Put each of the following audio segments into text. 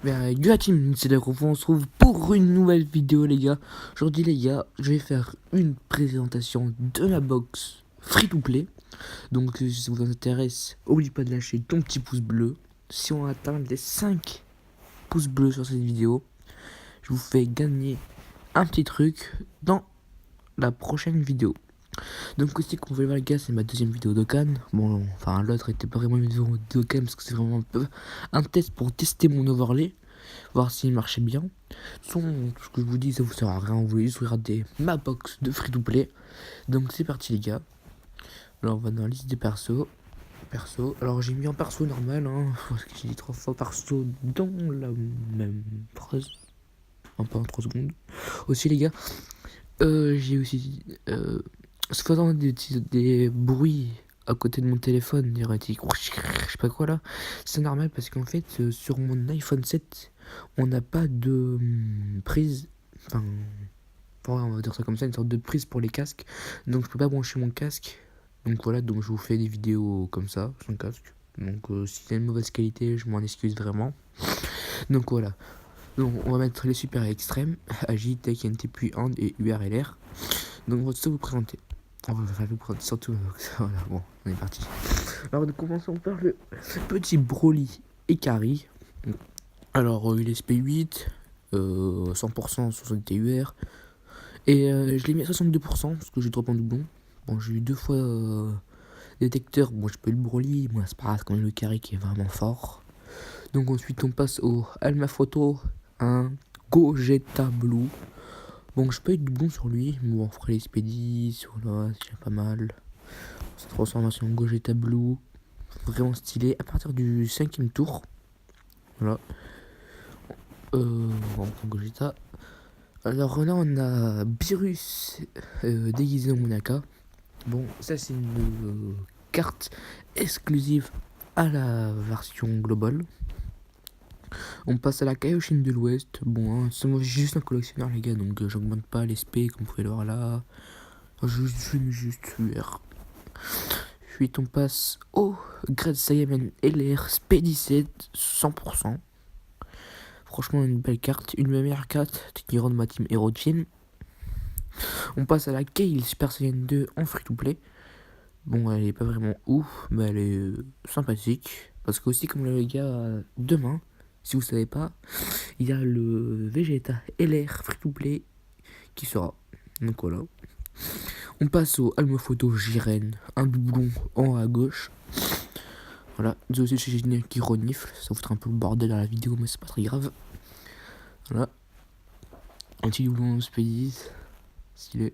Yo la team, c'est d'accord, on se retrouve pour une nouvelle vidéo les gars. Aujourd'hui les gars, je vais faire une présentation de la box free to play. Donc si ça vous intéresse, n'oublie pas de lâcher ton petit pouce bleu. Si on atteint les 5 pouces bleus sur cette vidéo, je vous fais gagner un petit truc dans la prochaine vidéo. Donc aussi comme vous pouvez voir les gars, c'est ma deuxième vidéo de Cannes. Bon, enfin l'autre était pas vraiment une vidéo de Cannes parce que c'est vraiment un test pour tester mon overlay, voir s'il marchait bien. Tout ce que je vous dis ça vous sert à rien, vous voulez juste regarder ma box de free to play. Donc c'est parti les gars. Alors on va dans la liste des persos. Alors j'ai mis en perso normal parce que j'ai dit 3 fois perso dans la même phrase. Un peu en 3 secondes. Aussi les gars, j'ai aussi se faisant des bruits à côté de mon téléphone erratique, je sais pas quoi là, c'est normal parce qu'en fait sur mon iPhone 7 on n'a pas de prise, enfin on va dire ça comme ça, une sorte de prise pour les casques, donc je peux pas brancher mon casque, donc voilà, donc je vous fais des vidéos comme ça sans casque, donc si c'est une mauvaise qualité je m'en excuse vraiment. Donc voilà, donc on va mettre les super extrêmes Agi, Tech, NT, Hand et URLR. Donc on va tout vous présenter. On va vous présenter surtout. Voilà, bon, on est parti. Alors commençons par le petit Broly Ikari. Alors il est SP8, 100% sur son TUR. Et je l'ai mis à 62% parce que j'ai trop en doublon. Bon, j'ai eu 2 fois détecteur. Bon, j'ai pas eu le Broly. Moi, c'est pas grave, quand même le carré qui est vraiment fort. Donc ensuite, on passe au Alma Photo, un Gogeta Blue. Bon, je peux être bon sur lui, mais bon, on ferait les Spédis, voilà, c'est pas mal. Cette transformation Gogeta Blue, vraiment stylé, à partir du 5ème tour. Voilà. On prend Gogeta. Alors là, on a Beerus déguisé en Monaka. Bon, ça c'est une carte exclusive à la version globale. On passe à la Kaioshin de l'Ouest. Bon, c'est moi juste un collectionneur les gars, donc j'augmente pas les SP comme vous pouvez le voir là. Je suis juste UR. Ensuite on passe au Grade Saiyaman LR SP17 100%. Franchement une belle carte, une meilleure carte qui rend ma team Hero Team. On passe à la Kale Super Saiyan 2 en free to play. Bon, elle est pas vraiment ouf, mais elle est sympathique. Parce que aussi comme les gars, demain, si vous savez pas, il y a le Vegeta LR free to play qui sera. Donc voilà. On passe au Alma Photo Jiren, un doublon en haut à gauche. Voilà, désolé chez Génial qui renifle, ça vous fera un peu le bordel dans la vidéo, mais c'est pas très grave. Voilà. Un petit doublon Spédis, stylé.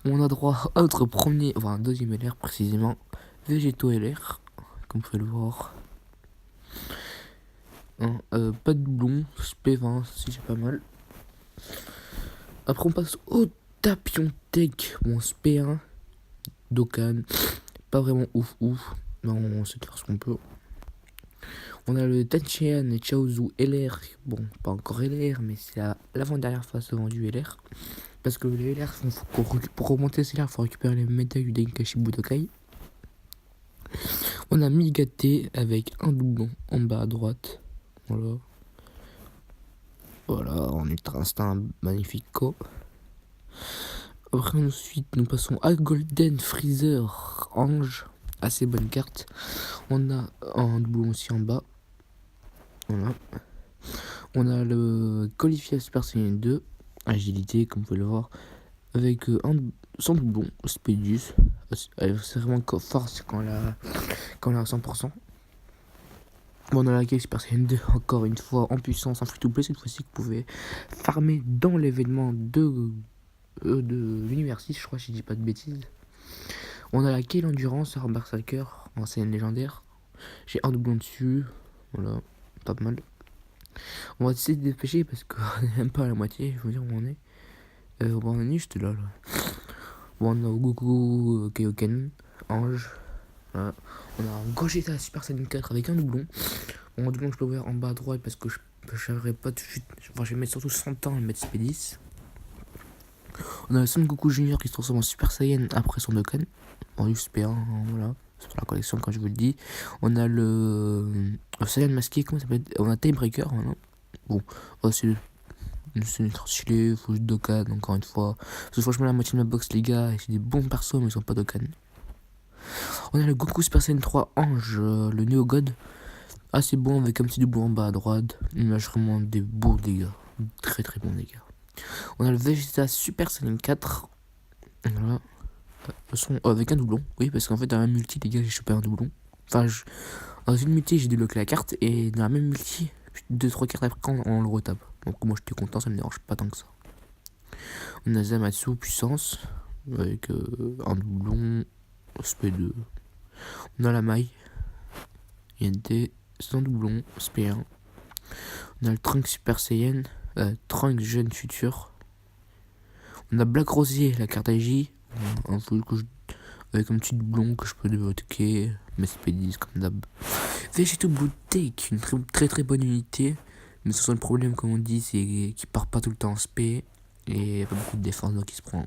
On a droit à notre premier, enfin deuxième LR précisément, Végéto LR, comme vous pouvez le voir. Pas de doublon, SP20, si c'est pas mal. Après on passe au Tapion Tech, bon SP1, Dokkan, pas vraiment ouf, mais on sait faire ce qu'on peut. On a le Tenchian et Chaozu LR, bon pas encore LR, mais c'est l'avant-dernière phase avant du LR. Parce que les LR, pour remonter ces LR, il faut récupérer les médailles du Denkashi Budokai. On a Migate avec un doublon en bas à droite. Voilà. Voilà, en ultra instinct magnifique co. Après ensuite nous passons à Golden Freezer Ange, assez bonne carte. On a un doublon aussi en bas. Voilà. On a le Colifia Super Saiyan 2, agilité comme vous pouvez le voir, avec sans doublon, Spedius. C'est vraiment force quand elle est à 100%. Bon, on a la Kale Super Saiyan 2, encore une fois en puissance, en free to play cette fois-ci, que vous pouvez farmer dans l'événement de l'univers 6, je crois, si je dis pas de bêtises. On a la Kale Endurance, un Berserker, en scène légendaire. J'ai un doublon dessus, voilà, pas mal. On va essayer de dépêcher parce qu'on n'est même pas à la moitié, je veux dire où on est. On est juste là. Bon, on a Goku Kaioken, Ange. Voilà. On a un Gogeta Super Saiyan 4 avec un doublon. Bon, doublon je peux ouvrir en bas à droite parce que je n'arriverai pas tout de suite. Enfin, je vais mettre surtout 100 ans et mettre SP10. On a le Son Goku Junior qui se transforme en Super Saiyan après son Dokkan. En USP1, voilà. C'est pour la collection quand je vous le dis. On a le Saiyan masqué, comment ça s'appelle? On a Timebreaker, voilà. Bon, c'est ultra stylé, faut juste Dokkan encore une fois. Parce que franchement, la moitié de ma box, les gars, c'est des bons persos, mais ils sont pas Dokkan. On a le Goku Super Saiyan 3 Ange, le Neo God. Assez bon avec un petit doublon en bas à droite. Il lâche vraiment des beaux dégâts. Très très bons dégâts. On a le Vegeta Super Saiyan 4. Voilà. Avec un doublon. Oui, parce qu'en fait, dans la même multi, les gars, j'ai chopé un doublon. Enfin, dans une multi, j'ai débloqué la carte. Et dans la même multi, 2-3 cartes après, quand on le retape. Donc, moi, j'étais content, ça me dérange pas tant que ça. On a Zamatsu Puissance. Avec un doublon. SP2. On a la maille. INT. Sans doublon. SP1. On a le Trunks Super Saiyan. Trunks Jeune Futur. On a Black Rosier, la carte AJ. Un full avec un petit doublon que je peux débloquer. Mais c'est P10 comme d'hab. Vegeto Blue Take, une très bonne unité. Mais ce sont le problème, comme on dit, c'est qu'il part pas tout le temps en SP. Et pas beaucoup de défense, donc il se prend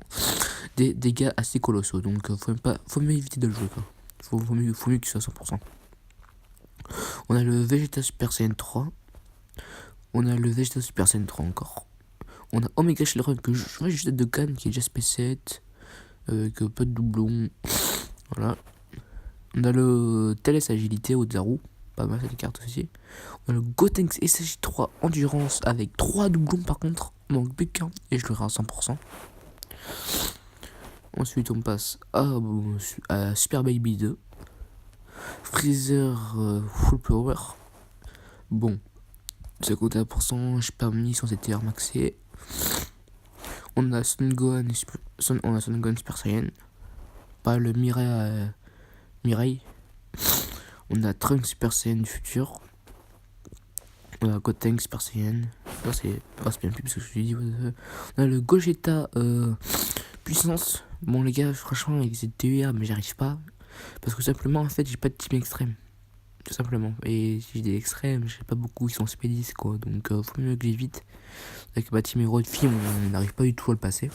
des dégâts assez colossaux. Donc faut mieux éviter de le jouer, quoi. Faut mieux qu'il soit à 100%. On a le Vegeta Super Saiyan 3. On a le Vegeta Super Saiyan 3 encore. On a Omega Shenron que je vois juste de Cannes qui est déjà SP7. Avec pas de doublon. Voilà. On a le Thales Agilité au Zaru. Pas mal cette carte aussi. On a le Gotenks SJ3 Endurance avec 3 doublons par contre. Donc big et je le à 100%. Ensuite on passe à Super Baby 2. Freezer Full Power. Bon. C'est côté à %, j'ai pas mis sans CTR maxé. On a Son Gohan Super Saiyan. Pas le Mirai. On a Trunks Super Saiyan du futur. On a Gotenks Super Saiyan. Ça c'est bien plus parce que je lui dis. On a le Gogeta Puissance. Bon les gars, franchement avec cette TUR mais j'arrive pas. Parce que simplement en fait j'ai pas de team extrême. Tout simplement. Et si j'ai des extrêmes, j'ai pas beaucoup qui sont SP10 quoi. Donc faut mieux que j'évite. Avec ma team héros de film, on n'arrive pas du tout à le passer.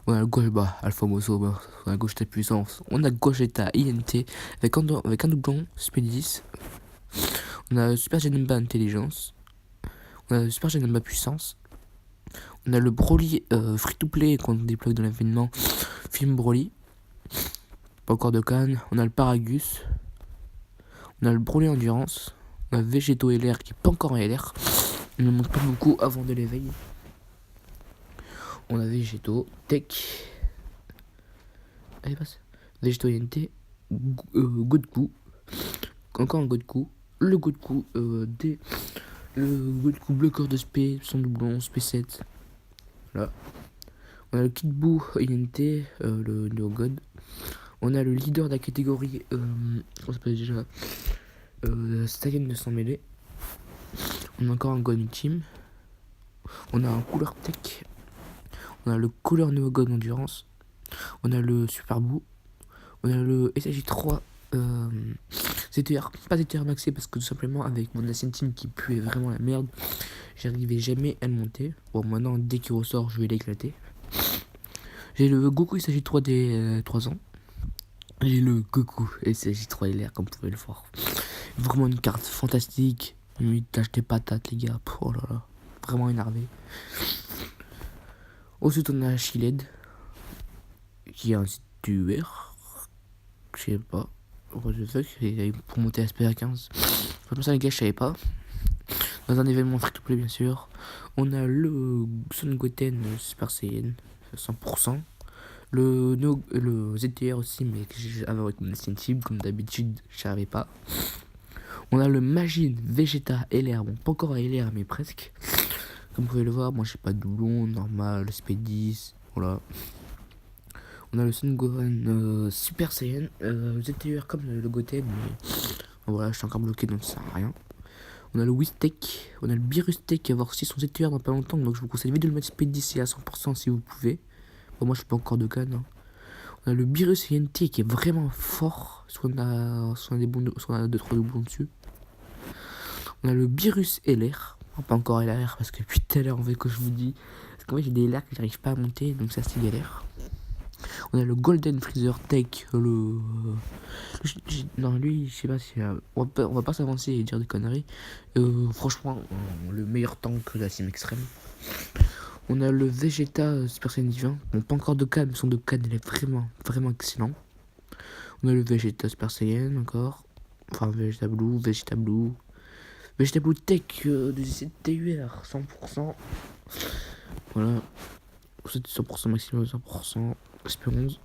On a le Gogeta Alpha Mosso, on a Gogeta Puissance. On a Gogeta INT avec un doublon SP10. On a Super Janemba Intelligence. On a Super Janemba Puissance. On a le Broly free to play qu'on déploie dans l'événement film Broly. Pas encore de Cannes. On a le Paragus. On a le Broly Endurance. On a Vegeto LR qui est pas encore en LR. Il ne monte pas beaucoup avant de l'éveil. On a Vegeto Tech. Allez, passe. Vegeto INT. Goku. Encore un Goku. Le Goku le Goku bleu corps de SP, son doublon, SP7. Voilà. On a le Kid Buu INT, le Neo God. On a le leader de la catégorie, on s'appelle déjà Stallion de sans mêlée. On a encore un God Team. On a un couleur Tech. On a le couleur Neo God Endurance. On a le Super Buu. On a le SJ3 CTR, pas CTR maxé parce que tout simplement avec mon ancienne team qui puait vraiment la merde, j'arrivais jamais à le monter. Bon maintenant dès qu'il ressort je vais l'éclater. J'ai le Goku SJ3 des 3 ans. J'ai le Goku SJ3 LR comme vous pouvez le voir. Vraiment une carte fantastique. Limite tâche des patates les gars. Oh là là. Vraiment énervé. Ensuite on a Shiled qui est un tueur. Je sais pas. Pour monter à SPA 15. Comme ça les gars je savais pas. Dans un événement free to play bien sûr. On a le Son Goten Super Saiyan 100%. Le ZTR aussi mais que j'avais avec mon team comme d'habitude je savais pas. On a le Majin Vegeta LR. Bon pas encore à LR mais presque. Comme vous pouvez le voir moi j'ai pas de doublon normal SP10. Voilà. On a le Son Gohan Super Saiyan ZTR comme le Goten mais voilà je suis encore bloqué donc ça sert à rien. On a le Wistek, on a le Birustek qui va avoir aussi son ZTR dans pas longtemps donc je vous conseille de le mettre SP10 à 100% si vous pouvez. Bon moi je suis pas encore de Cannes hein. On a le Birus INT qui est vraiment fort, soit on a 2-3 doublons dessus. On a le Birus LR, pas encore LR parce que depuis tout à l'heure en fait que je vous dis, parce qu'en fait j'ai des LR que j'arrive pas à monter donc ça c'est galère. On a le Golden Freezer Tech, non, lui, je sais pas si... on va pas s'avancer et dire des conneries. Franchement, le meilleur tank de la Team Extrême. On a le Vegeta Super Saiyan Divin. Bon, pas encore de canne, mais son de canne, il est vraiment, vraiment excellent. On a le Vegeta Super Saiyan encore. Enfin, Vegeta Blue Tech de TUR, 100%. Voilà. C'est 100% maximum, 100%. Espérance.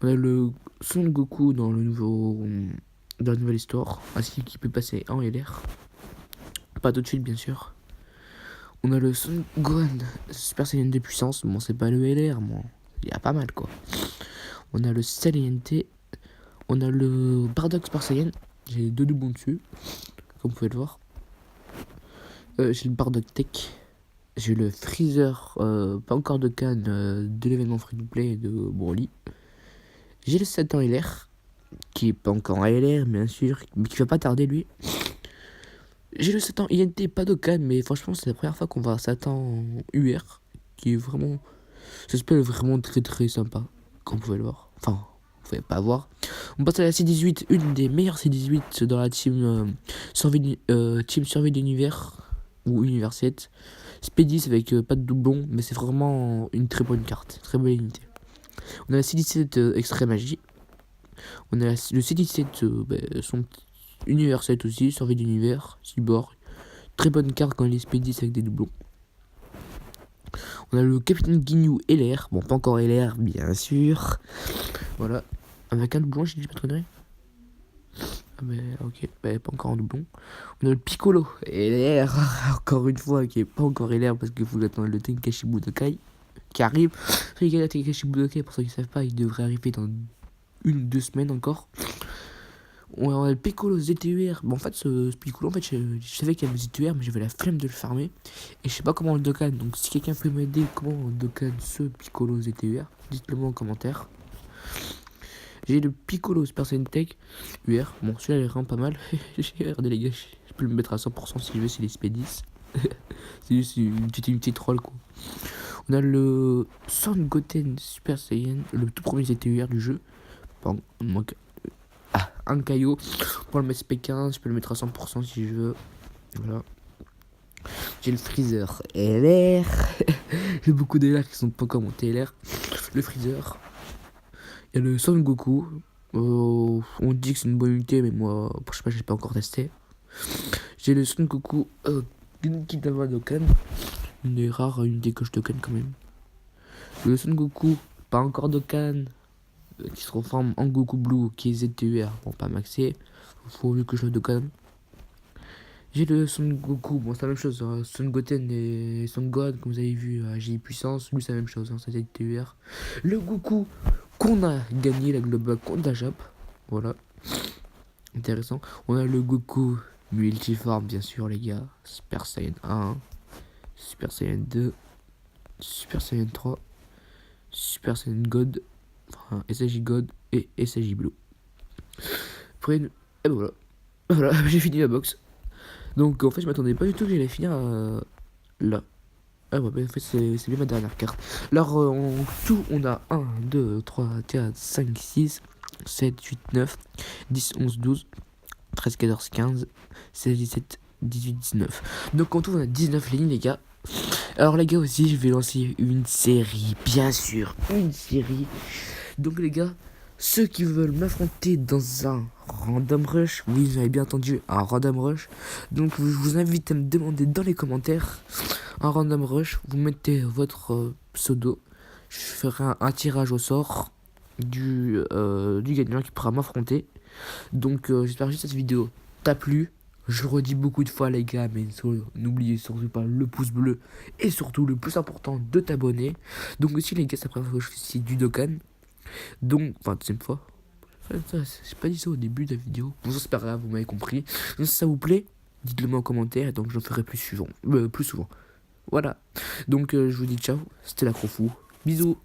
On a le Son Goku dans la nouvelle histoire, ainsi qui peut passer en LR. Pas tout de suite, bien sûr. On a le Son Gohan Super Saiyan de puissance. Bon, c'est pas le LR, moi. Il y a pas mal, quoi. On a le Saiyan T. On a le Bardock Super Saiyan. J'ai deux doublons dessus, comme vous pouvez le voir. J'ai le Bardock Tech. J'ai le Freezer, pas encore de canne, de l'événement free-to-play de Broly. J'ai le 7 ans LR, qui est pas encore en LR, bien sûr, mais qui va pas tarder, lui. J'ai le 7 ans INT, pas de canne, mais franchement, c'est la première fois qu'on voit 7 ans UR, qui est vraiment... Ça s'appelle vraiment très très sympa, comme vous pouvez le voir. Enfin, vous pouvez pas voir. On passe à la C18, une des meilleures C18 dans la team survie d'univers, ou Univers 7. Spedis avec pas de doublon, mais c'est vraiment une très bonne carte, très bonne unité. On a la C17 Extrême Magie. On a le C17 son Univers 7 aussi, survie d'univers, cyborg. Très bonne carte quand il est Spedis avec des doublons. On a le Capitaine Ginyu LR, bon pas encore LR bien sûr. Voilà, avec un doublon, j'ai dit pas de conneries. Ah mais ok, pas encore en doublon. On a le Piccolo LR, encore une fois, qui est pas encore LR parce qu'il faut attendre le Tenkaichi Budokai qui arrive. Le Tenkaichi Budokai, pour ceux qui ne savent pas, il devrait arriver dans 1 ou 2 semaines encore. On a le Piccolo ZTUR. Bon, en fait, ce Piccolo, en fait, je savais qu'il y avait ZTUR, mais j'avais la flemme de le farmer. Et je sais pas comment on le docan. Donc, si quelqu'un peut m'aider comment on docan ce Piccolo ZTUR, dites-le moi en commentaire. J'ai le Piccolo Super Saiyan Tech UR. Bon, celui-là, il est vraiment pas mal. Regardez, les gars, je peux le mettre à 100% si je veux, c'est les Spedis. C'est juste une petite troll, quoi. On a le Son Goten Super Saiyan, le tout premier ZTUR du jeu. Bon, on manque un caillot pour le mettre SP15. Je peux le mettre à 100% si je veux. Voilà. J'ai le Freezer LR. J'ai beaucoup de LR qui sont pas encore montés LR. Le Freezer. Il y a le Son Goku. On dit que c'est une bonne unité, mais moi, je sais pas, j'ai pas encore testé. J'ai le Son Goku Genkidama Dokkan. Une des rares unités que je Dokkan quand même. Le Son Goku, pas encore Dokkan, qui se reforme en Goku Blue, qui est ZTUR. Bon, pas maxé. Faut vu que je le Dokkan. J'ai le Son Goku, bon c'est la même chose, Son Goten et Son God, comme vous avez vu, J puissance, lui c'est la même chose, c'est ZTUR. Le Goku qu'on a gagné la globale contre la Jap, voilà, intéressant. On a le Goku multiforme bien sûr les gars, Super Saiyan 1, Super Saiyan 2, Super Saiyan 3, Super Saiyan God, enfin SAJ God et SAJ Blue. Après, et ben voilà, j'ai fini la box. Donc en fait je m'attendais pas du tout que j'allais finir là. Ah ouais, en fait c'est bien ma dernière carte. Alors en tout on a 1, 2, 3, 4, 5, 6, 7, 8, 9, 10, 11, 12, 13, 14, 15, 16, 17, 18, 19. Donc en tout on a 19 lignes les gars. Alors les gars aussi je vais lancer une série, bien sûr, une série. Donc les gars, ceux qui veulent m'affronter dans un random rush, oui vous avez bien entendu, un random rush. Donc je vous invite à me demander dans les commentaires un random rush. Vous mettez votre pseudo. Je ferai un tirage au sort du gagnant qui pourra m'affronter. Donc j'espère que cette vidéo t'a plu. Je le redis beaucoup de fois les gars, mais n'oubliez surtout pas le pouce bleu. Et surtout le plus important, de t'abonner. Donc aussi les gars, c'est la première fois que je fais ici du Dokkan. Donc, enfin, deuxième fois. J'ai pas dit ça au début de la vidéo. Bon, ça c'est pas grave, vous m'avez compris. Donc, si ça vous plaît, dites-le moi en commentaire. Donc, j'en ferai plus souvent. Voilà. Donc, je vous dis ciao. C'était la Crofou. Bisous.